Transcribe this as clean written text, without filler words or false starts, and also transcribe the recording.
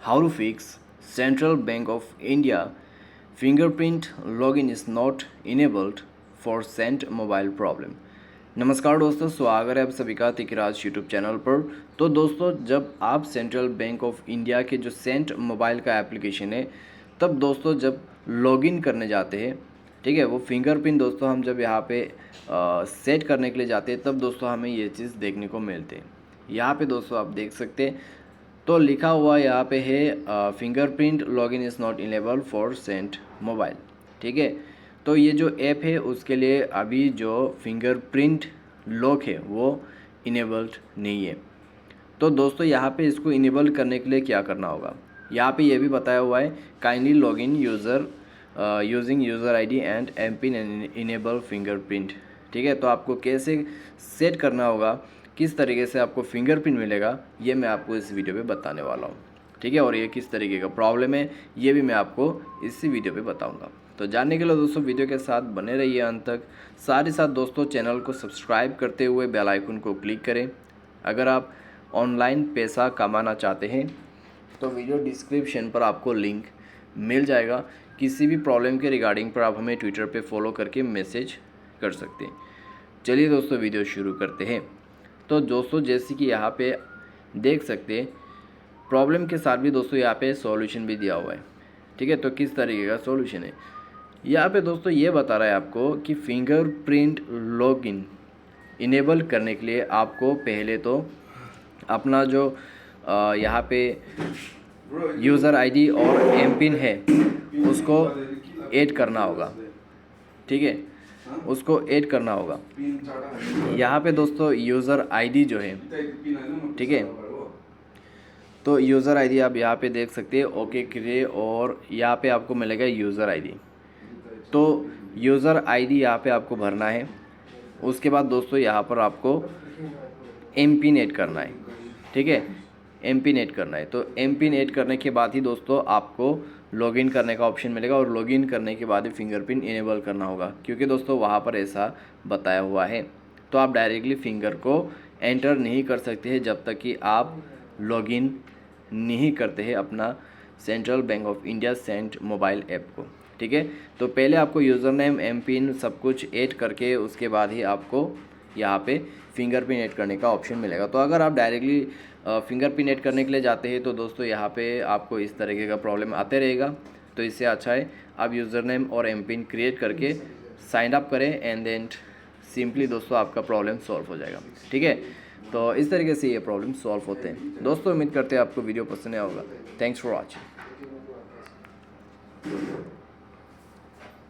How to fix Central Bank of India fingerprint login is not enabled for sent mobile problem. नमस्कार दोस्तों, स्वागत है आप सभी का तिकराज यूट्यूब चैनल पर। तो दोस्तों, जब आप सेंट्रल बैंक ऑफ इंडिया के जो सेंट मोबाइल का एप्लीकेशन है, तब दोस्तों जब लॉगिन करने जाते हैं, ठीक है, वो फिंगरप्रिंट दोस्तों हम जब यहाँ पे सेट करने के लिए जाते हैं, तब दोस्तों हमें ये चीज़ देखने को मिलते हैं। यहाँ पे दोस्तों आप देख सकते हैं, तो लिखा हुआ यहाँ पे है fingerprint login is not enable for Saint mobile. ठीक है, तो ये जो ऐप है उसके लिए अभी जो फिंगरप्रिंट लॉक है वो इनेबल्ड नहीं है। तो दोस्तों यहाँ पे इसको इनेबल करने के लिए क्या करना होगा, यहाँ पे ये भी बताया हुआ है, kindly login user using user ID and MPIN and enable fingerprint. ठीक है, तो आपको कैसे सेट करना होगा, किस तरीके से आपको फिंगरप्रिंट मिलेगा, ये मैं आपको इस वीडियो पे बताने वाला हूँ। ठीक है, और ये किस तरीके का प्रॉब्लम है ये भी मैं आपको इसी वीडियो पे बताऊँगा। तो जानने के लिए दोस्तों वीडियो के साथ बने रहिए अंत तक। साथ ही साथ दोस्तों चैनल को सब्सक्राइब करते हुए बेल आइकन को क्लिक करें। अगर आप ऑनलाइन पैसा कमाना चाहते हैं तो वीडियो डिस्क्रिप्शन पर आपको लिंक मिल जाएगा। किसी भी प्रॉब्लम के रिगार्डिंग पर आप हमें ट्विटर पे फॉलो करके मैसेज कर सकते हैं। चलिए दोस्तों वीडियो शुरू करते हैं। तो दोस्तों जैसे कि यहाँ पे देख सकते हैं, प्रॉब्लम के साथ भी दोस्तों यहाँ पे सॉल्यूशन भी दिया हुआ है। ठीक है, तो किस तरीके का सॉल्यूशन है यहाँ पे दोस्तों ये बता रहा है आपको कि फिंगरप्रिंट लॉगिन इनेबल करने के लिए आपको पहले तो अपना जो यहाँ पे यूज़र आईडी और एमपिन है उसको ऐड करना होगा। ठीक है, उसको ऐड करना होगा। यहाँ पे दोस्तों यूज़र आईडी जो है, ठीक है, तो यूज़र आईडी आप यहाँ पे देख सकते हैं, ओके क्रिए, और यहाँ पे आपको मिलेगा यूज़र आईडी। तो यूज़र आईडी यहाँ पे आपको भरना है। उसके बाद दोस्तों यहाँ पर आपको एमपिन ऐड करना है। ठीक है, एमपिन ऐड करना है। तो एमपिन ऐड करने के बाद ही दोस्तों आपको लॉगिन करने का ऑप्शन मिलेगा, और लॉगिन करने के बाद ही फिंगरप्रिंट इनेबल करना होगा, क्योंकि दोस्तों वहाँ पर ऐसा बताया हुआ है। तो आप डायरेक्टली फिंगर को एंटर नहीं कर सकते हैं जब तक कि आप लॉगिन नहीं करते हैं अपना central bank of India Saint mobile app को। ठीक है, तो पहले आपको यूज़र नेम एमपिन सब कुछ ऐड करके उसके बाद ही आपको यहाँ पे फिंगरप्रिंट ऐड करने का ऑप्शन मिलेगा। तो अगर आप डायरेक्टली फिंगरप्रिंट ऐड करने के लिए जाते हैं तो दोस्तों यहाँ पे आपको इस तरीके का प्रॉब्लम आते रहेगा। तो इससे अच्छा है आप यूज़र नेम और एमपिन क्रिएट करके साइन अप करें, एंड देन सिंपली दोस्तों आपका प्रॉब्लम सॉल्व हो जाएगा। ठीक है, तो इस तरीके से ये प्रॉब्लम सॉल्व होते हैं। दोस्तों उम्मीद करते हैं आपको वीडियो पसंद आया होगा। Thanks for watching.